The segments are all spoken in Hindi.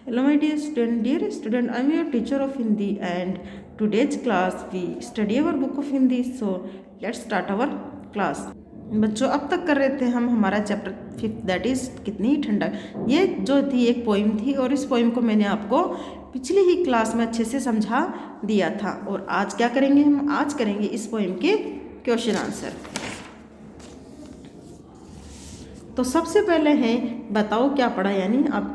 Hello, my dear student. Dear student, I am your teacher of Hindi, and today's class we study our book of Hindi. So let's start our class. बच्चों, अब तक कर रहे थे हम हमारा चैप्टर 5 दैट इज कितनी ठंडक। ये जो थी एक पोइम थी और इस पोइम को मैंने आपको पिछली ही क्लास में अच्छे से समझा दिया था। और आज क्या करेंगे हम? आज करेंगे इस पोइम के क्वेश्चन आंसर। तो सबसे पहले है बताओ क्या पढ़ा, यानी आप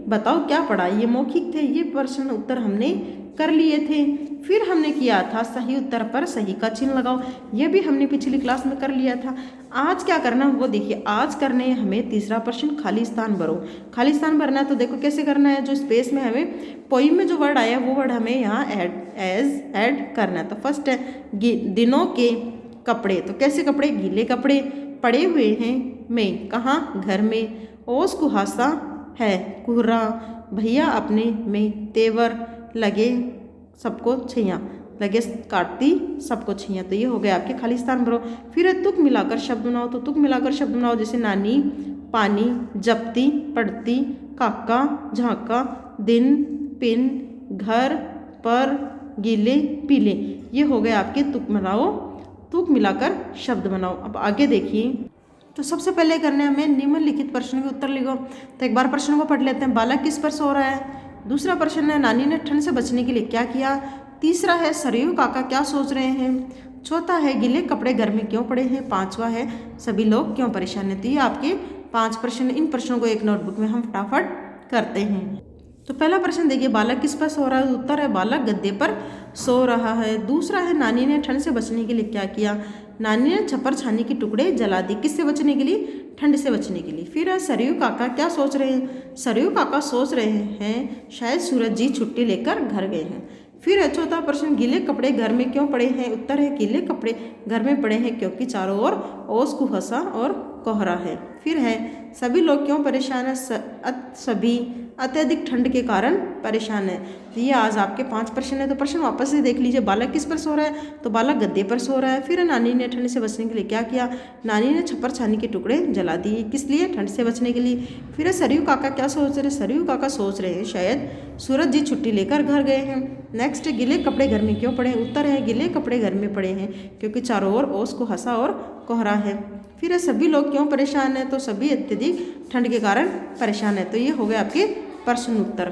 बताओ क्या पढ़ा। ये मौखिक थे, ये प्रश्न उत्तर हमने कर लिए थे। फिर हमने किया था सही उत्तर पर सही का चिन्ह लगाओ, ये भी हमने पिछली क्लास में कर लिया था। आज क्या करना वो देखिए, आज करने हमें तीसरा प्रश्न खाली स्थान भरो। खाली स्थान भरना है तो देखो कैसे करना है। जो स्पेस में हमें पोइम में जो वर्ड आया वो वर्ड हमें यहाँ ऐड करना है। तो फर्स्ट है दिनों के कपड़े, तो कैसे कपड़े? गीले कपड़े पड़े हुए हैं में, कहाँ? घर में। ओस कुहासा है कुहरा, भैया अपने में तेवर लगे सबको छैया, लगे काटती सबको छैया। तो ये हो गया आपके खाली स्थान भरो। फिर है तुक मिलाकर शब्द बनाओ, तो तुक मिलाकर शब्द बनाओ जैसे नानी, पानी, जपती, पढ़ती, काका, झांका, दिन, पिन, घर, पर, गीले, पीले। ये हो गए आपके तुक मिलाओ, तुक मिलाकर शब्द बनाओ। अब आगे देखिए, तो सबसे पहले करने हमें निम्नलिखित प्रश्न के उत्तर लिखो। तो एक बार प्रश्न को पढ़ लेते हैं। बालक किस पर सो रहा है? दूसरा प्रश्न है नानी ने ठंड से बचने के लिए क्या किया? तीसरा है सरयू काका क्या सोच रहे हैं? चौथा है गीले कपड़े घर में क्यों पड़े हैं? पांचवा है सभी लोग क्यों परेशान हैं? तो ये आपके 5 प्रश्न। इन प्रश्नों को एक नोटबुक में हम फटाफट करते हैं। तो पहला प्रश्न देखिए, बालक किस पर सो रहा है? उत्तर है बालक गद्दे पर सो रहा है। दूसरा है नानी ने ठंड से बचने के लिए क्या किया? नानी ने छप्पर छानी के टुकड़े जला दिए। किससे बचने के लिए? ठंड से बचने के लिए। फिर है सरयू काका क्या सोच रहे हैं? सरयू काका सोच रहे हैं शायद सूरज जी छुट्टी लेकर घर गए हैं। फिर है चौथा प्रश्न, गीले कपड़े घर में क्यों पड़े हैं? उत्तर है गीले कपड़े घर में पड़े हैं क्योंकि चारों ओर ओस कुहासा और कोहरा है। फिर है सभी लोग क्यों परेशान है? सभी अत्यधिक ठंड के कारण परेशान है। तो ये आज आपके 5 प्रश्न है। तो प्रश्न वापस से देख लीजिए। बालक किस पर सो रहा है? तो बालक गद्दे पर सो रहा है। फिर नानी ने ठंड से बचने के लिए क्या किया? नानी ने छप्पर छानी के टुकड़े जला दिए। किस लिए? ठंड से बचने के लिए। फिर सरयू काका क्या सोच रहे? सरयू काका सोच रहे हैं शायद सूरज जी छुट्टी लेकर घर गए हैं। नेक्स्ट, गीले कपड़े घर में क्यों पड़े हैं? उत्तर है गीले कपड़े घर में पड़े हैं क्योंकि चारों ओर ओस कुहासा और कोहरा है। फिर है सभी लोग क्यों परेशान है? तो सभी अत्यधिक ठंड के कारण परेशान है। तो ये हो गए आपके प्रश्न उत्तर।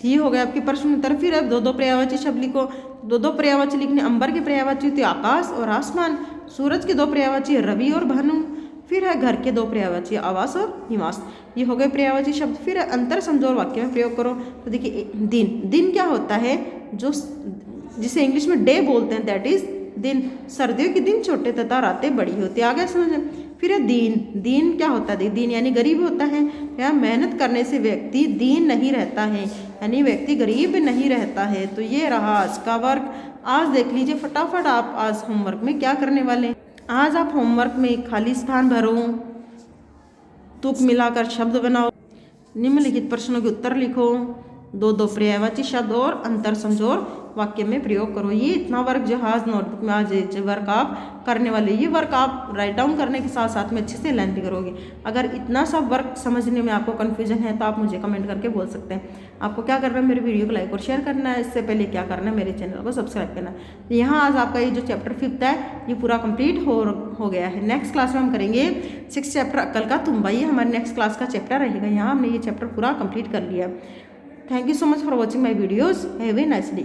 ये हो गया आपके प्रश्न उत्तर। फिर अब दो पर्यायवाची शब्द लिखो। दो पर्यायवाची लिखने, अंबर के पर्यायवाची होते आकाश और आसमान, सूरज के 2 पर्यायवाची रवि और भानु, फिर है घर के 2 पर्यायवाची आवास और निवास। ये हो गए पर्यायवाची शब्द। फिर अंतर समझो और वाक्य में प्रयोग करो। तो देखिए दिन, दिन क्या होता है? जो जिसे इंग्लिश में डे बोलते हैं दैट इज दिन। सर्दियों के दिन छोटे तथा रातें बड़ी होती है। आगे समझ। फिर है दीन, दीन क्या होता है? दीन यानी गरीब होता है। या मेहनत करने से व्यक्ति दीन नहीं रहता है, यानी व्यक्ति गरीब नहीं रहता है। तो ये रहा आज का वर्क। आज देख लीजिए फटाफट आप आज होमवर्क में क्या करने वाले हैं। आज आप होमवर्क में खाली स्थान भरो, तुक मिलाकर शब्द बनाओ, निम्नलिखित प्रश्नों के उत्तर लिखो, दो पर्यायवाची शब्द और अंतर समझो और वाक्य में प्रयोग करो। ये इतना वर्क जो आज नोटबुक में आज वर्क आप करने वाले, ये वर्क आप राइट डाउन करने के साथ साथ में अच्छे से लर्न भी करोगे। अगर इतना सब वर्क समझने में आपको कन्फ्यूजन है तो आप मुझे कमेंट करके बोल सकते हैं। आपको क्या करना है? मेरे वीडियो को लाइक और शेयर करना है। इससे पहले क्या करना है? मेरे चैनल को सब्सक्राइब करना है। यहाँ आज आपका ये जो चैप्टर 5 है ये पूरा कंप्लीट हो गया है। नेक्स्ट क्लास में हम करेंगे 6 चैप्टर अक्कल का तुम्बा। ये हमारे नेक्स्ट क्लास का चैप्टर रहेगा। यहाँ हमने ये चैप्टर पूरा कंप्लीट कर लिया। Thank you so much for watching my videos. Have a nice day.